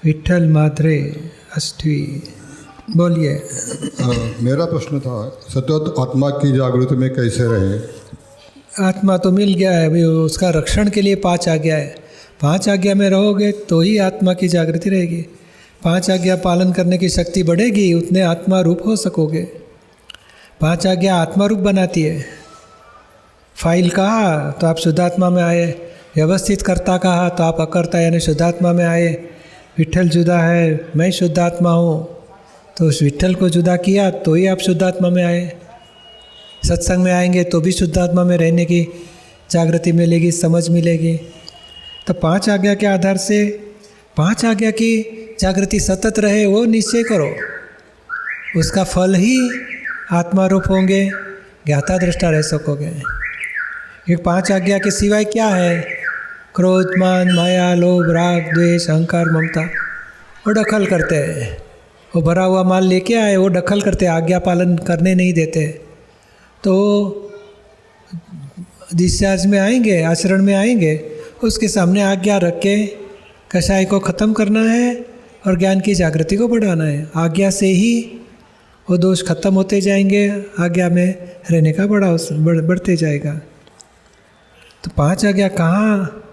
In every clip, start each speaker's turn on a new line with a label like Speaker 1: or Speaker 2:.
Speaker 1: विठ्ठल माधरे अष्टवी। बोलिए।
Speaker 2: मेरा प्रश्न था सतत आत्मा की जागृति में कैसे रहे।
Speaker 1: आत्मा तो मिल गया है, अभी उसका रक्षण के लिए 5 आज्ञा है। 5 आज्ञा में रहोगे तो ही आत्मा की जागृति रहेगी। 5 आज्ञा पालन करने की शक्ति बढ़ेगी, उतने आत्मा रूप हो सकोगे। 5 आज्ञा आत्मा रूप बनाती है। फाइल कहा तो आप शुद्धात्मा में आए, व्यवस्थित करता कहा तो आप अकर्ता यानी शुद्धात्मा में आए। विठ्ठल जुदा है, मैं शुद्धात्मा हूँ, तो उस विठ्ठल को जुदा किया तो ही आप शुद्धात्मा में आए। सत्संग में आएंगे तो भी शुद्धात्मा में रहने की जागृति मिलेगी, समझ मिलेगी। तो 5 आज्ञा के आधार से 5 आज्ञा की जागृति सतत रहे, वो निश्चय करो। उसका फल ही आत्मा रूप होंगे, ज्ञाता दृष्टा रह सकोगे। ये 5 आज्ञा के सिवाय क्या है? क्रोध, मान, माया, लोभ, राग, द्वेष, अहंकार, ममता, वो दखल करते हैं। वो भरा हुआ माल लेके आए, वो दखल करते, आज्ञा पालन करने नहीं देते। तो डिस्चार्ज में आएंगे, आचरण में आएंगे, उसके सामने आज्ञा रख के कषाय को ख़त्म करना है और ज्ञान की जागृति को बढ़ाना है। आज्ञा से ही वो दोष खत्म होते जाएंगे, आज्ञा में रहने का बढ़ते जाएगा। तो 5 आज्ञा कहाँ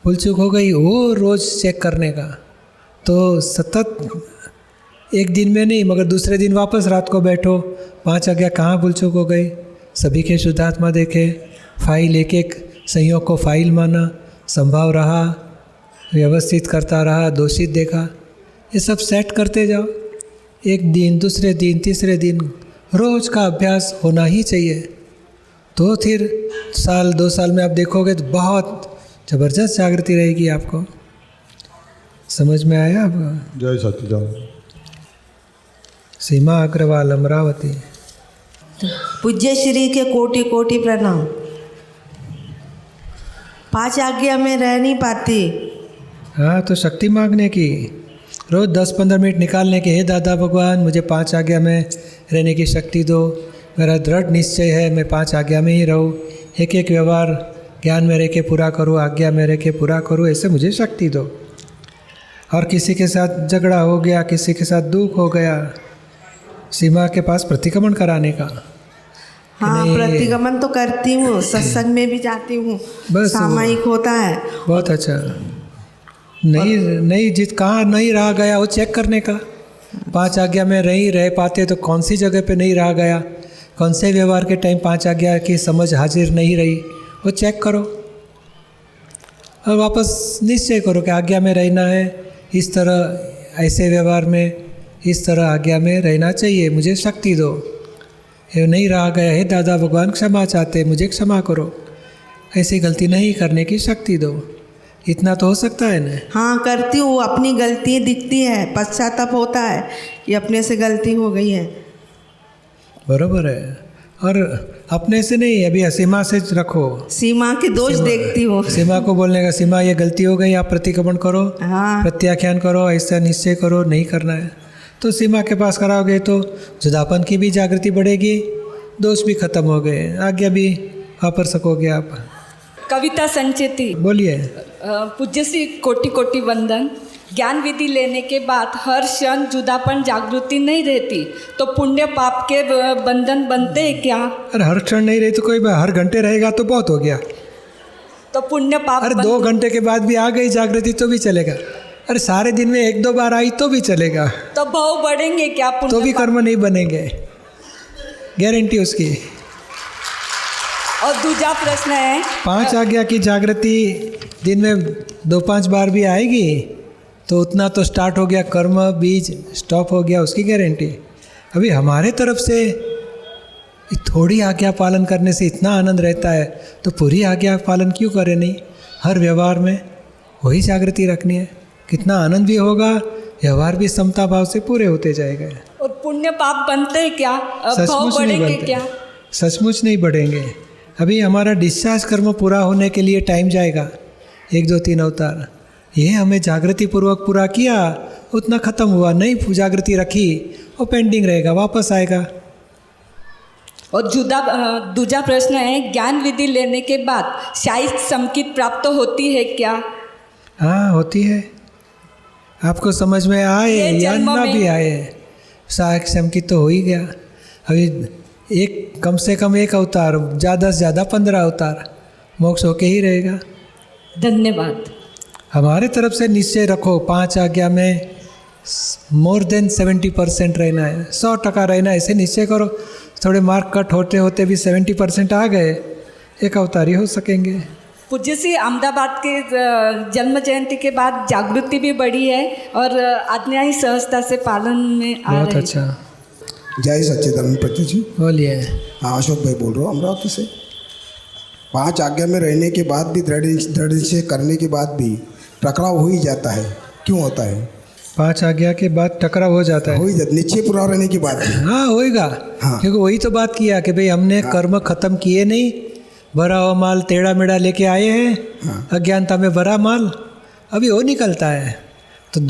Speaker 1: भूल चूक हो गई, वो रोज़ चेक करने का। तो सतत एक दिन में नहीं, मगर दूसरे दिन वापस रात को बैठो, 5 आज्ञा कहाँ भूल चूक हो गई। सभी के शुद्धात्मा देखे, फाइल एक एक संयोग को फाइल माना, संभाव रहा, व्यवस्थित करता रहा, दोषित देखा, ये सब सेट करते जाओ। एक दिन, दूसरे दिन, तीसरे दिन, रोज़ का अभ्यास होना ही चाहिए। तो फिर साल 2 साल में आप देखोगे तो बहुत ज़बरदस्त जागृति रहेगी आपको। समझ में आया आपको?
Speaker 2: जय सच्चिदानंद।
Speaker 1: सीमा अग्रवाल, अमरावती।
Speaker 3: पूज्य श्री के कोटि कोटि प्रणाम। 5 आज्ञा में रह नहीं पाती।
Speaker 1: हाँ, तो शक्ति मांगने की, रोज़ 10-15 मिनट निकालने के, हे दादा भगवान मुझे 5 आज्ञा में रहने की शक्ति दो। मेरा दृढ़ निश्चय है मैं 5 आज्ञा में ही रहूँ, एक एक व्यवहार ज्ञान में रह के पूरा करूँ, आज्ञा में रह के पूरा करूँ, ऐसे मुझे शक्ति दो। और किसी के साथ झगड़ा हो गया, किसी के साथ दुख हो गया, सीमा के पास प्रतिक्रमण कराने का।
Speaker 3: हाँ, प्रतिक्रमण तो करती हूँ, सत्संग में भी जाती हूँ, सामायिक होता है।
Speaker 1: बहुत अच्छा। नहीं जित कहाँ नहीं रहा गया वो चेक करने का। 5 आज्ञा में नहीं रह पाते तो कौन सी जगह पे नहीं रहा गया, कौन से व्यवहार के टाइम 5 आज्ञा की समझ हाजिर नहीं रही, वो चेक करो और वापस निश्चय करो कि आज्ञा में रहना है, इस तरह ऐसे व्यवहार में, इस तरह आज्ञा में रहना चाहिए, मुझे शक्ति दो। ये नहीं रहा गया है दादा भगवान क्षमा चाहते, मुझे क्षमा करो, ऐसी गलती नहीं करने की शक्ति दो। इतना तो हो सकता है ना?
Speaker 3: हाँ, करती हूँ, अपनी गलती दिखती है, पश्चाताप होता है कि अपने से गलती हो गई है।
Speaker 1: बरोबर है। और अपने से नहीं, अभी सीमा से रखो,
Speaker 3: सीमा के दोष देखती हूँ।
Speaker 1: सीमा को बोलने का, सीमा ये गलती हो गई, आप प्रतिक्रमण करो,
Speaker 3: हाँ,
Speaker 1: प्रत्याख्यान करो, ऐसा निश्चय करो, नहीं करना है। तो सीमा के पास कराओगे तो जुदापन की भी जागृति बढ़ेगी, दोष भी खत्म हो गए, आज्ञा भी वापर सकोगे आप।
Speaker 4: कविता संचेती।
Speaker 1: बोलिए।
Speaker 4: पूज्य श्री कोटि कोटि वंदन। ज्ञान विधि लेने के बाद हर क्षण जुदापन जागृति नहीं रहती, तो पुण्य पाप के बंधन बनते हैं क्या?
Speaker 1: अरे हर क्षण नहीं रही तो कोई हर घंटे रहेगा तो बहुत हो गया।
Speaker 4: तो पुण्य पाप,
Speaker 1: अरे 2 घंटे के बाद भी आ गई जागृति तो भी चलेगा। अरे सारे दिन में 1-2 बार आई तो भी चलेगा।
Speaker 4: तो भाव बढ़ेंगे क्या?
Speaker 1: तो भी कर्म नहीं बनेंगे, गारंटी उसकी।
Speaker 4: और दूसरा प्रश्न है,
Speaker 1: 5 आज्ञा की जागृति दिन में 2-5 बार भी आएगी तो उतना तो स्टार्ट हो गया, कर्म बीज स्टॉप हो गया, उसकी गारंटी। अभी हमारे तरफ से थोड़ी आज्ञा पालन करने से इतना आनंद रहता है, तो पूरी आज्ञा पालन क्यों करें नहीं? हर व्यवहार में वही जागृति रखनी है, कितना आनंद भी होगा, व्यवहार भी समता भाव से पूरे होते जाएगा।
Speaker 4: और पुण्य पाप बनते हैं क्या? भाव बढ़ेंगे क्या?
Speaker 1: सचमुच नहीं बढ़ेंगे। अभी हमारा डिस्चार्ज कर्म पूरा होने के लिए टाइम जाएगा, 1, 2, 3 अवतार। ये हमें जागृति पूर्वक पूरा किया, उतना खत्म हुआ, नहीं जागृति रखी, वो पेंडिंग रहेगा, वापस आएगा।
Speaker 4: और दूसरा प्रश्न है, ज्ञान विधि लेने के बाद शायद संकित प्राप्त होती है क्या?
Speaker 1: हाँ, होती है। आपको समझ में आए
Speaker 4: ये
Speaker 1: या
Speaker 4: जन्म
Speaker 1: ना
Speaker 4: में-
Speaker 1: भी आए, सहायक की तो हो ही गया। अभी एक कम से कम एक अवतार, ज़्यादा से ज़्यादा 15 अवतार, मोक्ष होके ही रहेगा।
Speaker 4: धन्यवाद।
Speaker 1: हमारे तरफ से निश्चय रखो, 5 आज्ञा में मोर देन 70% रहना है, 100% रहना है, ऐसे निश्चय करो। थोड़े मार्क कट होते होते भी 70% आ गए, एक अवतारी हो सकेंगे।
Speaker 4: पूज्य श्री अहमदाबाद के जन्म जयंती के बाद जागृति भी बढ़ी है और आज्ञा ही सहजता से पालन में आ
Speaker 1: बहुत
Speaker 4: रही है।
Speaker 1: अच्छा,
Speaker 5: जय सच्चिदानंद प्रति जी।
Speaker 1: बोलिए।
Speaker 5: हाँ, अशोक भाई बोल रहा हूँ अमरावती से। 5 आज्ञा में रहने के बाद भी, दृढ़ निश्चय करने के बाद भी टकराव हो ही जाता है, क्यों होता है?
Speaker 1: 5 आज्ञा के बाद टकराव हो जाता
Speaker 5: हो
Speaker 1: है।
Speaker 5: ही जाता, निश्चय पूरा रहने के बाद भी।
Speaker 1: हाँ होएगा,
Speaker 5: हाँ।
Speaker 1: क्योंकि वही तो बात किया कि भाई हमने कर्म खत्म किए नहीं, भरा हुआ माल टेढ़ा मेढ़ा लेके आए हैं, अज्ञानता में भरा माल अभी वो निकलता है। तो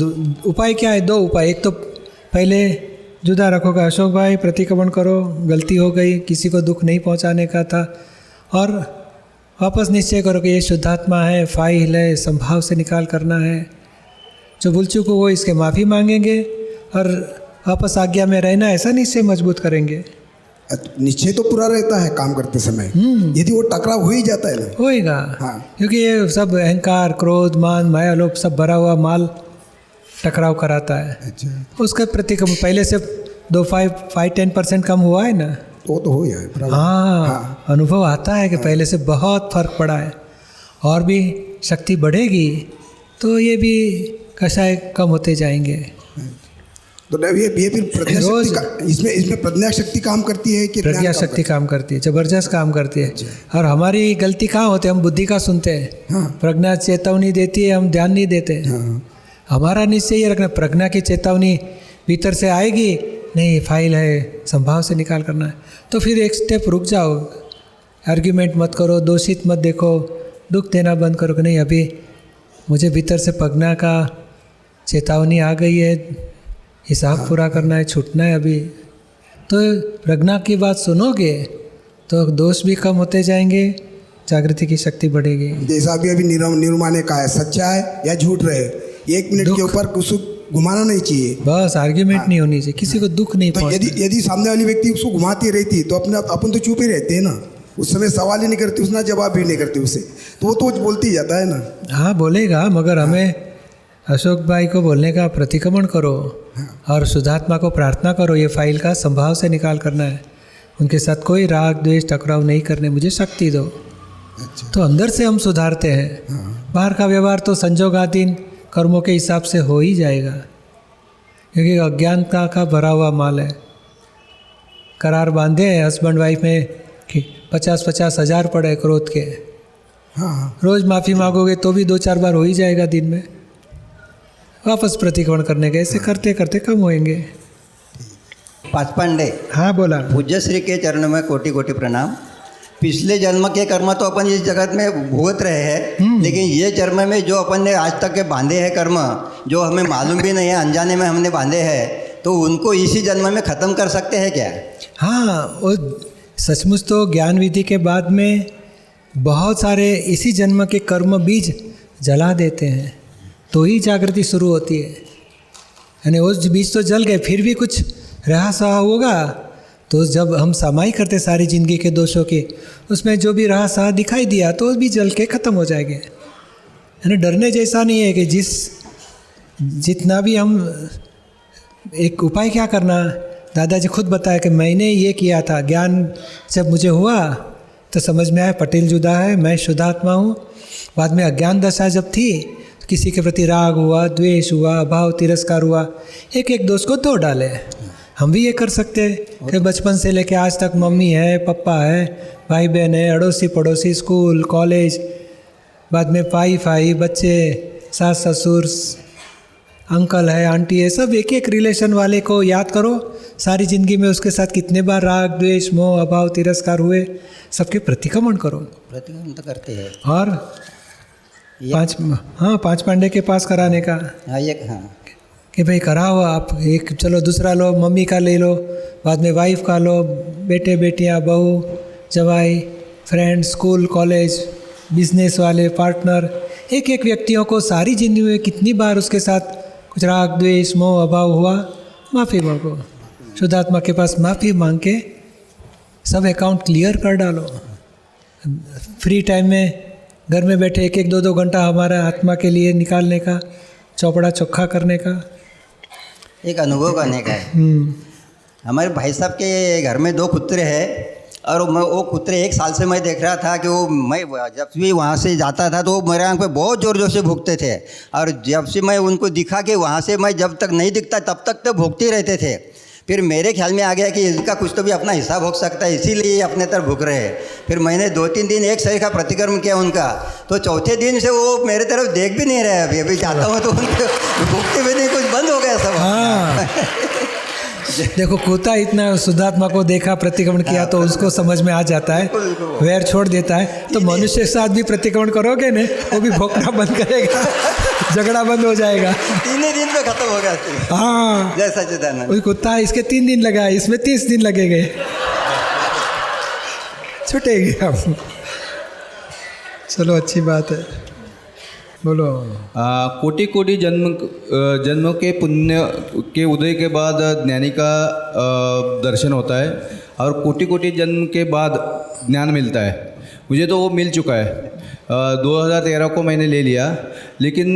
Speaker 1: उपाय क्या है? 2 उपाय। एक तो पहले जुदा रखोगे, अशोक भाई प्रतिक्रमण करो, गलती हो गई, किसी को दुख नहीं पहुंचाने का था, और वापस निश्चय करो कि ये शुद्धात्मा है, फाइल है, संभाव से निकाल करना है। जो भूल चूक हो वो इसके माफ़ी मांगेंगे और वापस आज्ञा में रहना, ऐसा निश्चय मजबूत करेंगे।
Speaker 5: निश्चय तो पूरा रहता है काम करते समय, यदि वो टकराव हो ही जाता है ना।
Speaker 1: होएगा,
Speaker 5: हाँ।
Speaker 1: क्योंकि ये सब अहंकार, क्रोध, मान, माया, लोभ सब भरा हुआ माल टकराव कराता है।
Speaker 5: अच्छा,
Speaker 1: उसके प्रति कम पहले से 5-10% कम हुआ है ना।
Speaker 5: वो तो हो जाए बराबर।
Speaker 1: हाँ, अनुभव आता है कि पहले से बहुत फर्क पड़ा है, और भी शक्ति बढ़ेगी तो ये भी कषाय कम होते जाएंगे।
Speaker 5: तो ये फिर प्रज्ञा
Speaker 1: रोज-
Speaker 5: शक्ति का, इसमें प्रज्ञा शक्ति काम करती है कि ज्ञान
Speaker 1: प्रज्ञा
Speaker 5: काम
Speaker 1: शक्ति काम करती है, जबरदस्त काम करती है। और हमारी गलती कहाँ होती है? हम बुद्धि का सुनते हैं,
Speaker 5: हाँ।
Speaker 1: प्रज्ञा चेतावनी देती है, हम ध्यान नहीं देते।
Speaker 5: हाँ।
Speaker 1: हमारा निश्चय ये रखना, प्रज्ञा की चेतावनी भीतर से आएगी, नहीं फाइल है, संभाव से निकाल करना है, तो फिर एक स्टेप रुक जाओ, आर्ग्यूमेंट मत करो, दोषित मत देखो, दुख देना बंद करो कि नहीं अभी मुझे भीतर से प्रज्ञा का चेतावनी आ गई है, हिसाब पूरा करना है, छूटना है अभी। तो प्रज्ञा की बात सुनोगे तो दोष भी कम होते जाएंगे, जागृति की शक्ति बढ़ेगी।
Speaker 5: जैसा अभी निरुमा ने कहा है, सच्चा है या झूठ रहे, 1 मिनट के ऊपर कुछ घुमाना नहीं चाहिए।
Speaker 1: बस आर्ग्यूमेंट नहीं होनी चाहिए, किसी को दुख नहीं
Speaker 5: तो
Speaker 1: पहुंचना।
Speaker 5: यदि सामने वाली व्यक्ति उसको घुमाती रहती तो अपन तो चुप ही रहते हैं ना, उस समय सवाल ही नहीं करते, उसना जवाब भी नहीं करते उसे, तो वो तो बोलती ही जाता है ना।
Speaker 1: हाँ बोलेगा, मगर हमें अशोक भाई को बोलने का प्रतिक्रमण करो और शुद्धात्मा को प्रार्थना करो, ये फाइल का संभाव से निकाल करना है, उनके साथ कोई राग द्वेष टकराव नहीं करने, मुझे शक्ति दो।
Speaker 5: अच्छा।
Speaker 1: तो अंदर से हम सुधारते हैं, बाहर का व्यवहार तो संजोगाधीन कर्मों के हिसाब से हो ही जाएगा, क्योंकि अज्ञानता का भरा हुआ माल है। करार बांधे हैं हस्बैंड वाइफ में कि 50-50 हज़ार पड़े क्रोध के,
Speaker 5: हाँ,
Speaker 1: रोज़ माफ़ी मांगोगे तो भी 2-4 बार हो ही जाएगा दिन में, वापस प्रतिक्रमण करने के, ऐसे करते करते कम होएंगे।
Speaker 6: पाचपांडे,
Speaker 1: हाँ बोला।
Speaker 6: पूज्य श्री के चरणों में कोटि कोटि प्रणाम। पिछले जन्म के कर्म तो अपन इस जगत में भुगत रहे हैं, लेकिन ये जन्म में जो अपन ने आज तक के बांधे हैं कर्म, जो हमें मालूम भी नहीं है, अनजाने में हमने बांधे हैं, तो उनको इसी जन्म में ख़त्म कर सकते हैं क्या?
Speaker 1: हाँ, वो सचमुच तो ज्ञान विधि के बाद में बहुत सारे इसी जन्म के कर्म बीज जला देते हैं, तो ही जागृति शुरू होती है। यानी वो बीज तो जल गए, फिर भी कुछ रहा सहा होगा, तो जब हम समाई करते सारी जिंदगी के दोषों की, उसमें जो भी रहा सहा दिखाई दिया तो वो भी जल के ख़त्म हो जाएंगे। यानी डरने जैसा नहीं है कि जितना भी हम, एक उपाय क्या करना, दादाजी खुद बताया कि मैंने ये किया था, ज्ञान जब मुझे हुआ तो समझ में आया पटेल जुदा है, मैं शुद्धात्मा हूँ। बाद में अज्ञान दशा जब थी, किसी के प्रति राग हुआ, द्वेष हुआ, अभाव, तिरस्कार हुआ, एक एक दोष को धो डाले। हम भी ये कर सकते हैं कि बचपन से लेके आज तक मम्मी है, पापा है, भाई बहन है, अड़ोसी पड़ोसी, स्कूल कॉलेज, बाद में भाई बच्चे, सास ससुर, अंकल है, आंटी है, सब एक एक रिलेशन वाले को याद करो। सारी ज़िंदगी में उसके साथ कितने बार राग द्वेष मोह अभाव तिरस्कार हुए, सबके प्रतिक्रमण करो।
Speaker 6: प्रतिक्रमण तो करते हैं।
Speaker 1: और पांच पांडे के पास कराने का
Speaker 6: हाँ, हाँ,
Speaker 1: कि भाई कराओ आप, एक चलो दूसरा लो, मम्मी का ले लो, बाद में वाइफ का लो, बेटे बेटियां, बहू जवाई, फ्रेंड, स्कूल कॉलेज, बिजनेस वाले, पार्टनर, एक एक व्यक्तियों को सारी जिंदगी में कितनी बार उसके साथ कुछ राग द्वेष मोह अभाव हुआ, माफ़ी मांगो। शुद्धात्मा के पास माफ़ी मांग के सब अकाउंट क्लियर कर डालो। फ्री टाइम में घर में बैठे 1-1, 2-2 घंटा हमारा आत्मा के लिए निकालने का, चौपड़ा चौखा करने का,
Speaker 6: एक अनुभव करने का है। हमारे भाई साहब के घर में 2 कुत्ते हैं और वो कुत्ते 1 साल से मैं देख रहा था कि वो मैं जब भी वहाँ से जाता था तो वो मेरे आँख पे बहुत ज़ोर ज़ोर से भूखते थे, और जब से मैं उनको दिखा कि वहाँ से मैं जब तक नहीं दिखता तब तक तो भूखते ही रहते थे। फिर मेरे ख्याल में आ गया कि इसका कुछ तो भी अपना हिसाब हो सकता है, इसीलिए ये अपने तरफ भूख रहे हैं। फिर मैंने 2-3 दिन एक सही का प्रतिक्रमण किया उनका, तो चौथे दिन से वो मेरे तरफ देख भी नहीं रहे। अभी जाता हूँ तो उनके भूखते भी नहीं, कुछ बंद हो गया सब।
Speaker 1: हाँ देखो, कुत्ता इतना शुद्धात्मा को देखा, प्रतिक्रमण किया तो उसको समझ में आ जाता है, वैर छोड़ देता है। तो मनुष्य के साथ भी प्रतिक्रमण करोगे ना, वो भी भोंकना बंद करेगा, झगड़ा बंद हो जाएगा।
Speaker 6: 3 दिन में खत्म हो गया।
Speaker 1: हाँ,
Speaker 6: जय सच्चिदानंद।
Speaker 1: वही कुत्ता इसके 3 दिन लगा, इसमें 30 दिन लगेंगे, छूटेगी हम। चलो अच्छी बात है, बोलो।
Speaker 7: कोटि कोटि जन्म के पुण्य के उदय के बाद ज्ञानी का दर्शन होता है, और कोटि कोटि जन्म के बाद ज्ञान मिलता है। मुझे तो वो मिल चुका है, 2013 को मैंने ले लिया, लेकिन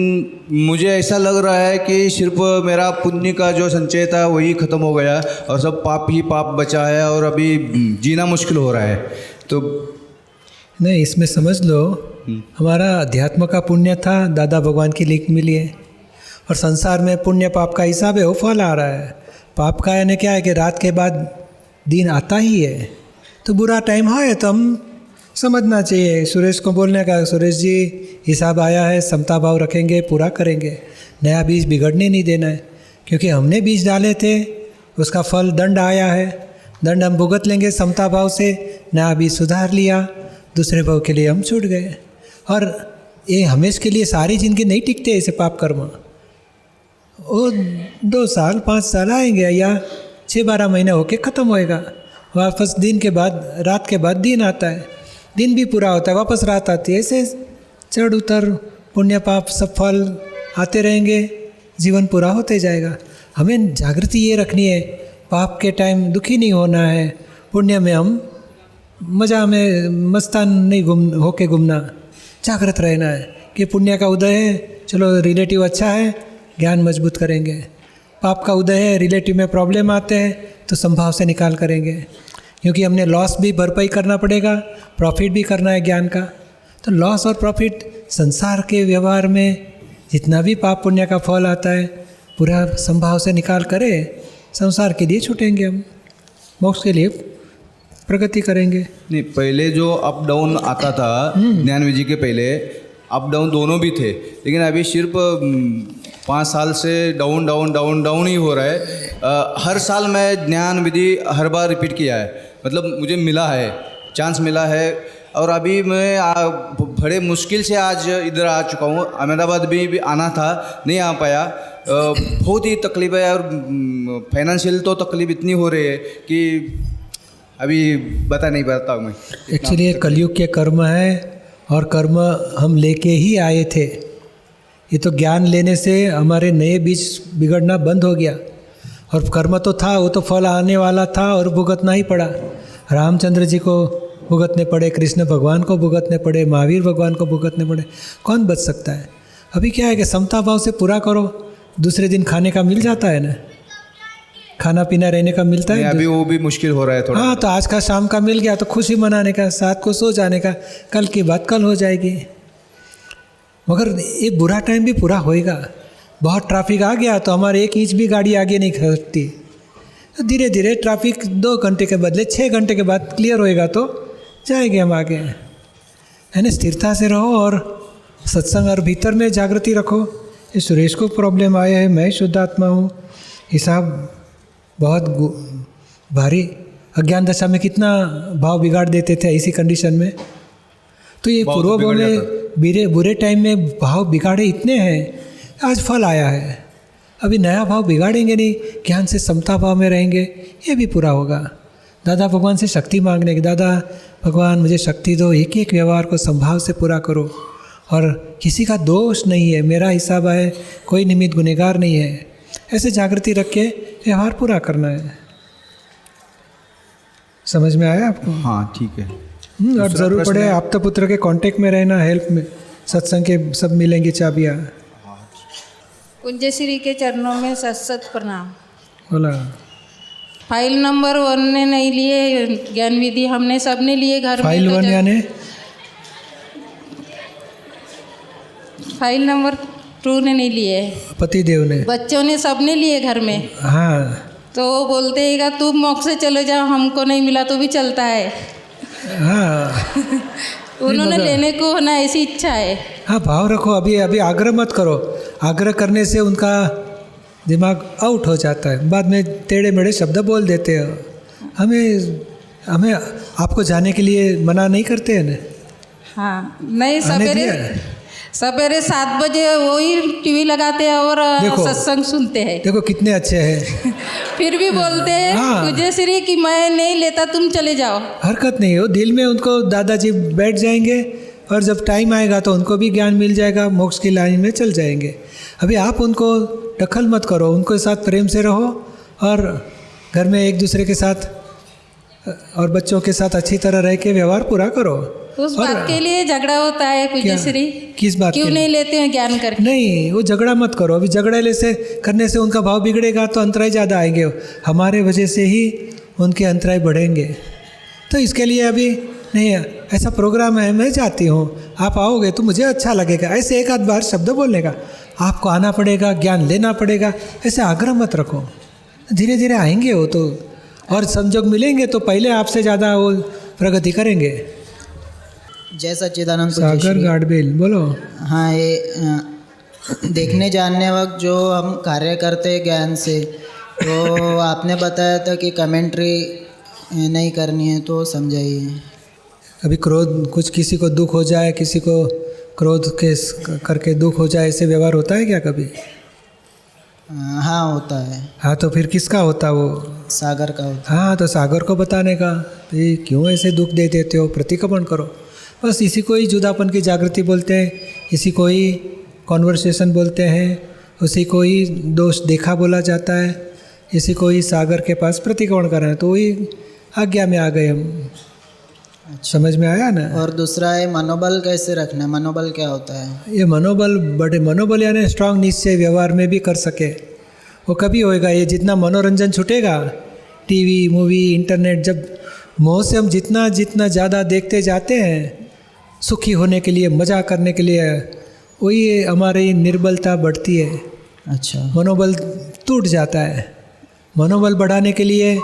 Speaker 7: मुझे ऐसा लग रहा है कि सिर्फ मेरा पुण्य का जो संचय था वही ख़त्म हो गया और सब पाप ही पाप बचा है, और अभी जीना मुश्किल हो रहा है। तो
Speaker 1: नहीं, इसमें समझ लो, हमारा अध्यात्म का पुण्य था, दादा भगवान की लिख मिली है, और संसार में पुण्य पाप का हिसाब है, वो फल आ रहा है। पाप का यानी क्या है कि रात के बाद दिन आता ही है, तो बुरा टाइम है तो हम समझना चाहिए। सुरेश को बोलने का, सुरेश जी हिसाब आया है, समता भाव रखेंगे, पूरा करेंगे, नया बीज बिगड़ने नहीं देना है, क्योंकि हमने बीज डाले थे, उसका फल दंड आया है, दंड हम भुगत लेंगे। समता भाव से नया बीज सुधार लिया, दूसरे भाव के लिए हम छूट गए। और ये हमेशा के लिए सारी जिंदगी नहीं टिकते ऐसे पाप कर्म, वो 2 साल 5 साल आएंगे या 6-12 महीने होके ख़त्म होएगा। वापस दिन के बाद, रात के बाद दिन आता है, दिन भी पूरा होता है, वापस रात आती है, ऐसे चढ़ उतर पुण्य पाप सब फल आते रहेंगे, जीवन पूरा होते जाएगा। हमें जागृति ये रखनी है, पाप के टाइम दुखी नहीं होना है, पुण्य में हम मज़ा में मस्तान नहीं होके घूमना, जागृत रहना है कि पुण्य का उदय है, चलो रिलेटिव अच्छा है, ज्ञान मजबूत करेंगे। पाप का उदय है, रिलेटिव में प्रॉब्लम आते हैं तो संभाव से निकाल करेंगे, क्योंकि हमने लॉस भी भरपाई करना पड़ेगा, प्रॉफिट भी करना है ज्ञान का। तो लॉस और प्रॉफिट संसार के व्यवहार में जितना भी पाप पुण्य का फल आता है पूरा संभाव से निकाल करे, संसार के लिए छूटेंगे, हम मोक्ष के लिए प्रगति करेंगे।
Speaker 7: नहीं, पहले जो अप डाउन आता था ज्ञान विधि के पहले अप डाउन दोनों भी थे, लेकिन अभी सिर्फ 5 साल से डाउन डाउन डाउन डाउन ही हो रहा है। हर साल मैं ज्ञान विधि हर बार रिपीट किया है, मतलब मुझे मिला है, चांस मिला है, और अभी मैं बड़े मुश्किल से आज इधर आ चुका हूँ। अहमदाबाद भी आना था, नहीं आ पाया, बहुत ही तकलीफ है, और फाइनेंशियल तो तकलीफ इतनी हो रही है कि अभी बता नहीं पाता हूँ मैं।
Speaker 1: एक्चुअली ये कलयुग के कर्म है, और कर्म हम लेके ही आए थे। ये तो ज्ञान लेने से हमारे नए बीज बिगड़ना बंद हो गया, और कर्म तो था, वो तो फल आने वाला था और भुगतना ही पड़ा। रामचंद्र जी को भुगतने पड़े, कृष्ण भगवान को भुगतने पड़े, महावीर भगवान को भुगतने पड़े, कौन बच सकता है? अभी क्या है कि समता भाव से पूरा करो, दूसरे दिन खाने का मिल जाता है ना, खाना पीना रहने का मिलता है।
Speaker 7: अभी वो भी मुश्किल हो रहा है थोड़ा।
Speaker 1: हाँ, तो आज का शाम का मिल गया तो खुशी मनाने का, साथ को सो जाने का, कल की बात कल हो जाएगी। मगर ये बुरा टाइम भी पूरा होएगा। बहुत ट्रैफिक आ गया तो हमारे 1 इंच भी गाड़ी आगे नहीं खड़ सकती, तो धीरे धीरे ट्रैफिक 2 घंटे के बदले 6 घंटे के बाद क्लियर होएगा तो जाएंगे हम आगे, है ना। स्थिरता से रहो और सत्संग और भीतर में जागृति रखो। ये सुरेश को प्रॉब्लम आया है, मैं शुद्धात्मा हूँ, हिसाब बहुत भारी। अज्ञान दशा में कितना भाव बिगाड़ देते थे इसी कंडीशन में। तो ये पूर्व में बुरे टाइम में भाव बिगाड़े इतने हैं, आज फल आया है। अभी नया भाव बिगाड़ेंगे नहीं, ज्ञान से समता भाव में रहेंगे, ये भी पूरा होगा। दादा भगवान से शक्ति मांगने की, दादा भगवान मुझे शक्ति दो, एक एक व्यवहार को संभाव से पूरा करो, और किसी का दोष नहीं है, मेरा हिसाब है, कोई निमित्त गुनहगार नहीं है, ऐसे जागृति रख के व्यवहार पूरा करना है। समझ में आया आपको?
Speaker 7: हाँ ठीक है।
Speaker 1: और ज़रूर पड़े आपता पुत्र के कांटेक्ट में रहना, हेल्प में, सत्संग के सब मिलेंगी चाबियाँ।
Speaker 8: पूज्य श्री के चरणों में सत प्रणाम।
Speaker 1: बोला
Speaker 8: फाइल नंबर 1 ने नहीं लिए ज्ञान विधि, हमने सबने लिए घर
Speaker 1: फाइल
Speaker 8: में।
Speaker 1: 1 यानी
Speaker 8: फाइल नंबर 2 ने नहीं लिए,
Speaker 1: पति देव ने,
Speaker 8: बच्चों ने सबने लिए घर में।
Speaker 1: हाँ
Speaker 8: तो वो बोलते हैं तुम मोक्ष से चले जाओ, हमको नहीं मिला तो भी चलता है।
Speaker 1: हाँ
Speaker 8: उन्होंने लेने को होना ऐसी इच्छा है।
Speaker 1: हाँ भाव रखो, अभी अभी आग्रह मत करो, आग्रह करने से उनका दिमाग आउट हो जाता है, बाद में टेढ़े मेढ़े शब्द बोल देते हो। हमें आपको जाने के लिए मना नहीं करते हैं ना।
Speaker 8: हाँ नहीं,
Speaker 1: आने दिया।
Speaker 8: सवेरे 7 बजे वही टीवी लगाते हैं और
Speaker 1: देखो,
Speaker 8: सत्संग सुनते हैं।
Speaker 1: देखो कितने अच्छे हैं।
Speaker 8: फिर भी बोलते हैं
Speaker 1: हाँ।
Speaker 8: पूज्य श्री कि मैं नहीं लेता, तुम चले जाओ।
Speaker 1: हरकत नहीं हो, दिल में उनको दादाजी बैठ जाएंगे और जब टाइम आएगा तो उनको भी ज्ञान मिल जाएगा, मोक्ष की लाइन में चल जाएंगे। अभी आप उनको दखल मत करो, उनके साथ प्रेम से रहो और घर में एक दूसरे के साथ और बच्चों के साथ अच्छी तरह रह के व्यवहार पूरा करो।
Speaker 8: उस बात के लिए झगड़ा होता है पूज्य श्री।
Speaker 1: किस बात
Speaker 8: क्यों
Speaker 1: के
Speaker 8: नहीं लेते हैं ज्ञान करके?
Speaker 1: नहीं, वो झगड़ा मत करो, अभी झगड़े से करने से उनका भाव बिगड़ेगा तो अंतराय ज़्यादा आएंगे, हमारे वजह से ही उनके अंतराय बढ़ेंगे। तो इसके लिए अभी नहीं, ऐसा प्रोग्राम है, मैं चाहती हूँ आप आओगे तो मुझे अच्छा लगेगा, ऐसे एक आध बार शब्द बोलने का, आपको आना पड़ेगा, ज्ञान लेना पड़ेगा, ऐसे आग्रह मत रखो, धीरे धीरे आएंगे वो तो, और संजोग मिलेंगे तो पहले आपसे ज़्यादा वो प्रगति करेंगे।
Speaker 9: जय सच्चिदानंद
Speaker 1: सागर गाडबेल बोलो।
Speaker 9: हाँ, ये देखने जानने वक्त जो हम कार्य करते हैं ज्ञान से, तो आपने बताया था कि कमेंट्री नहीं करनी है, तो समझाइए।
Speaker 1: अभी क्रोध, कुछ किसी को दुख हो जाए, किसी को क्रोध के करके दुख हो जाए, ऐसे व्यवहार होता है क्या कभी?
Speaker 9: हाँ होता है।
Speaker 1: हाँ तो फिर किसका होता वो?
Speaker 9: सागर का होता
Speaker 1: हाँ तो सागर को बताने का, भाई क्यों ऐसे दुख दे देते हो, प्रतिक्रमण करो। बस इसी को ही जुदापन की जागृति बोलते हैं, इसी को ही कॉन्वर्सेशन बोलते हैं, उसी को ही दोष देखा बोला जाता है, इसी को ही सागर के पास प्रतिक्रमण कर रहे हैं, तो वही आज्ञा में आ गए हम। समझ में आया ना?
Speaker 9: और दूसरा है मनोबल कैसे रखना है, मनोबल क्या होता है?
Speaker 1: ये मनोबल, बड़े मनोबल यानी स्ट्रांग निश्चय व्यवहार में भी कर सके, वो कभी होएगा? ये जितना मनोरंजन छूटेगा, टीवी मूवी इंटरनेट, जब मोह से हम जितना जितना ज़्यादा देखते जाते हैं सुखी होने के लिए, मज़ा करने के लिए, वही हमारी निर्बलता बढ़ती है।
Speaker 9: अच्छा,
Speaker 1: मनोबल टूट जाता है। मनोबल बढ़ाने के लिए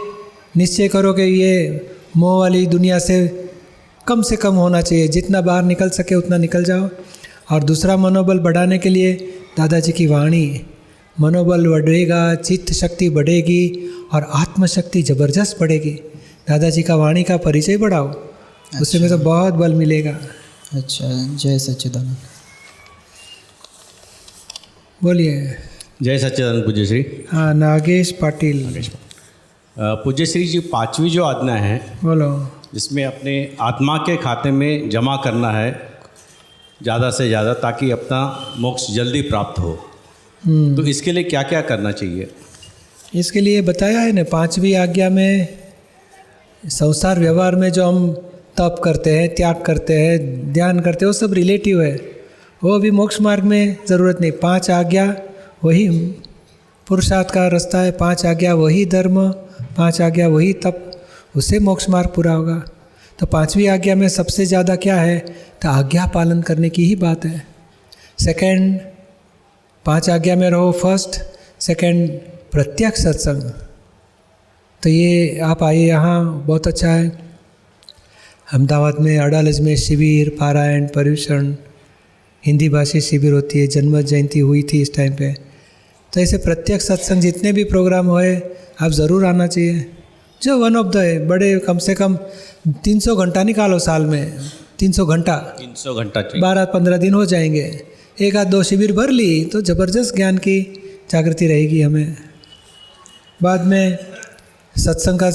Speaker 1: निश्चय करो कि ये मोह वाली दुनिया से कम होना चाहिए, जितना बाहर निकल सके उतना निकल जाओ। और दूसरा मनोबल बढ़ाने के लिए दादाजी की वाणी, मनोबल बढ़ेगा, चित्त शक्ति बढ़ेगी और आत्मशक्ति ज़बरदस्त बढ़ेगी। दादाजी का वाणी का परिचय बढ़ाओ, उससे में तो बहुत बल मिलेगा।
Speaker 9: अच्छा, जय सच्चिदानंद।
Speaker 1: बोलिए।
Speaker 10: जय सच्चिदानंद पूज्य श्री।
Speaker 1: हाँ, नागेश पाटिल।
Speaker 10: पूज्य श्री जी, 5वीं जो आज्ञा है,
Speaker 1: बोलो।
Speaker 10: जिसमें अपने आत्मा के खाते में जमा करना है ज़्यादा से ज़्यादा, ताकि अपना मोक्ष जल्दी प्राप्त हो, तो इसके लिए क्या क्या करना चाहिए?
Speaker 1: इसके लिए बताया है ना, 5वीं आज्ञा में संसार व्यवहार में जो हम तप करते हैं, त्याग करते हैं, ध्यान करते हैं, वो सब रिलेटिव है, वो भी मोक्ष मार्ग में ज़रूरत नहीं। 5 आज्ञा वही पुरुषार्थ का रास्ता है, 5 आज्ञा वही धर्म, 5 आज्ञा वही तप, उससे मोक्ष मार्ग पूरा होगा। तो 5वीं आज्ञा में सबसे ज़्यादा क्या है, तो आज्ञा पालन करने की ही बात है। सेकंड, 5 आज्ञा में रहो। फर्स्ट, सेकंड प्रत्यक्ष सत्संग। तो ये आप आइए, यहाँ बहुत अच्छा है। अहमदाबाद में अडालज में शिविर, पारायण, पर्यूषण, हिंदी भाषी शिविर होती है, जन्म जयंती हुई थी इस टाइम पे। तो ऐसे प्रत्यक्ष सत्संग जितने भी प्रोग्राम हुए, आप ज़रूर आना चाहिए। जो वन ऑफ द बड़े, कम से कम 300 घंटा निकालो साल में, 300 घंटा
Speaker 10: 300 घंटा चाहिए,
Speaker 1: 12-15 दिन हो जाएंगे। 1-2 शिविर भर ली तो ज़बरदस्त ज्ञान की जागृति रहेगी हमें। बाद में सत्संग का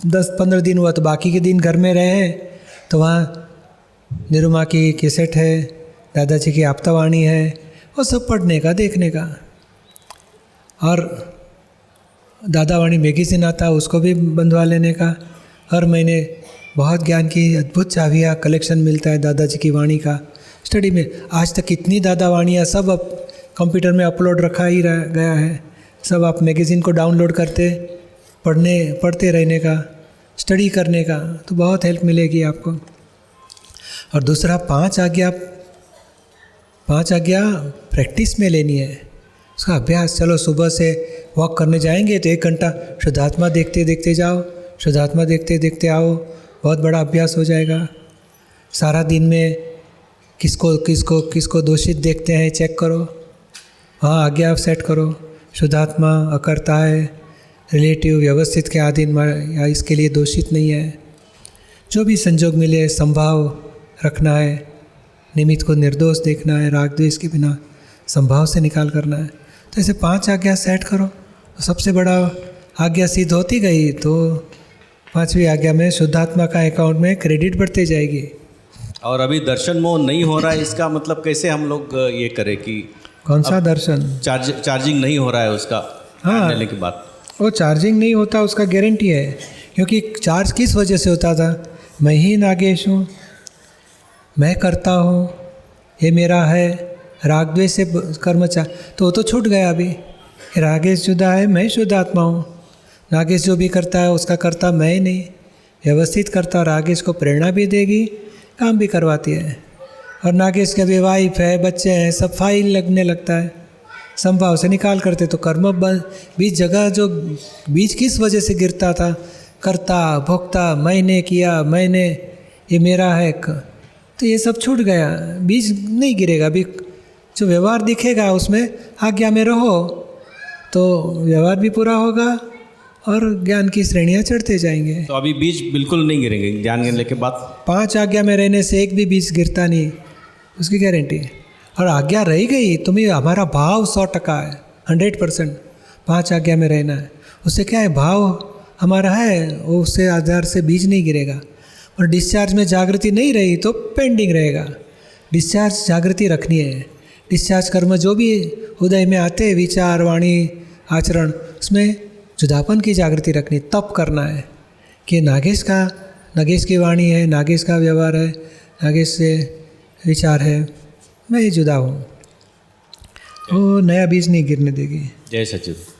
Speaker 1: 10-15 दिन हुआ तो बाकी के दिन घर में रहे, तो वहाँ निरुमा की कैसेट है, दादाजी की आप्तवाणी है, वो सब पढ़ने का, देखने का। और दादावाणी मैगजीन आता है, उसको भी बंधवा लेने का। हर महीने बहुत ज्ञान की अद्भुत चाबियाँ कलेक्शन मिलता है दादाजी की वाणी का स्टडी में। आज तक कितनी दादावाणियाँ सब अब कंप्यूटर में अपलोड रखा ही गया है। सब आप मैगज़ीन को डाउनलोड करते पढ़ते रहने का, स्टडी करने का, तो बहुत हेल्प मिलेगी आपको। और दूसरा 5 आज्ञा प्रैक्टिस में लेनी है, उसका अभ्यास। चलो सुबह से वॉक करने जाएंगे तो 1 घंटा शुद्धात्मा देखते देखते जाओ, शुद्धात्मा देखते देखते आओ, बहुत बड़ा अभ्यास हो जाएगा। सारा दिन में किसको दोषित देखते हैं चेक करो, हाँ आज्ञा सेट करो। शुद्धात्मा अकर्ता है, रिलेटिव व्यवस्थित के अधीन या इसके लिए दोषित नहीं है। जो भी संजोग मिले संभाव रखना है, निमित्त को निर्दोष देखना है, राग द्वेष के बिना संभाव से निकाल करना है। तो ऐसे 5 आज्ञा सेट करो, सबसे बड़ा आज्ञा सिद्ध होती गई तो 5वीं आज्ञा में शुद्धात्मा का अकाउंट में क्रेडिट बढ़ते जाएगी।
Speaker 10: और अभी दर्शन मोह नहीं हो रहा है, इसका मतलब कैसे हम लोग ये करें कि
Speaker 1: कौन सा दर्शन?
Speaker 10: चार्जिंग नहीं हो रहा है उसका,
Speaker 1: हाँ
Speaker 10: लेने के बाद
Speaker 1: वो चार्जिंग नहीं होता, उसका गारंटी है। क्योंकि चार्ज किस वजह से होता था? मैं ही नागेश हूँ, मैं करता हूँ, ये मेरा है, राग द्वेष से कर्मचार, तो वो तो छूट गया। अभी रागेश जुदा है, मैं शुद्ध आत्मा हूँ। नागेश जो भी करता है उसका करता मैं नहीं, व्यवस्थित करता। रागेश को प्रेरणा भी देगी, काम भी करवाती है। और नागेश के भी वाइफ है, बच्चे हैं, सब फाइल लगने लगता है, संभाव से निकाल करते। तो कर्म बीज जगह जो बीज किस वजह से गिरता था? करता भोगता, मैंने किया, मैंने, ये मेरा है, तो ये सब छूट गया, बीज नहीं गिरेगा। अभी जो व्यवहार दिखेगा उसमें आज्ञा में रहो तो व्यवहार भी पूरा होगा और ज्ञान की श्रेणियाँ चढ़ते जाएंगे।
Speaker 10: तो अभी बीज बिल्कुल नहीं गिरेंगे ज्ञान गिरने के बाद?
Speaker 1: 5 आज्ञा में रहने से एक भी बीज गिरता नहीं, उसकी गारंटी है। और आज्ञा रह गई, तुम्हें हमारा भाव 100% है, 100%। 5 आज्ञा में रहना है, उससे क्या है, भाव हमारा है, वो उससे आधार से बीज नहीं गिरेगा। और डिस्चार्ज में जागृति नहीं रही तो पेंडिंग रहेगा। डिस्चार्ज जागृति रखनी है। डिस्चार्ज कर्म जो भी उदय में आते हैं, विचार, वाणी, आचरण, उसमें जुदापन की जागृति रखनी, तप करना है कि नागेश की वाणी है, नागेश का व्यवहार है, नागेश से विचार है, मैं जुदा हूँ। वो नया बीज नहीं गिरने देगी।
Speaker 10: जय सच्चिदानंद।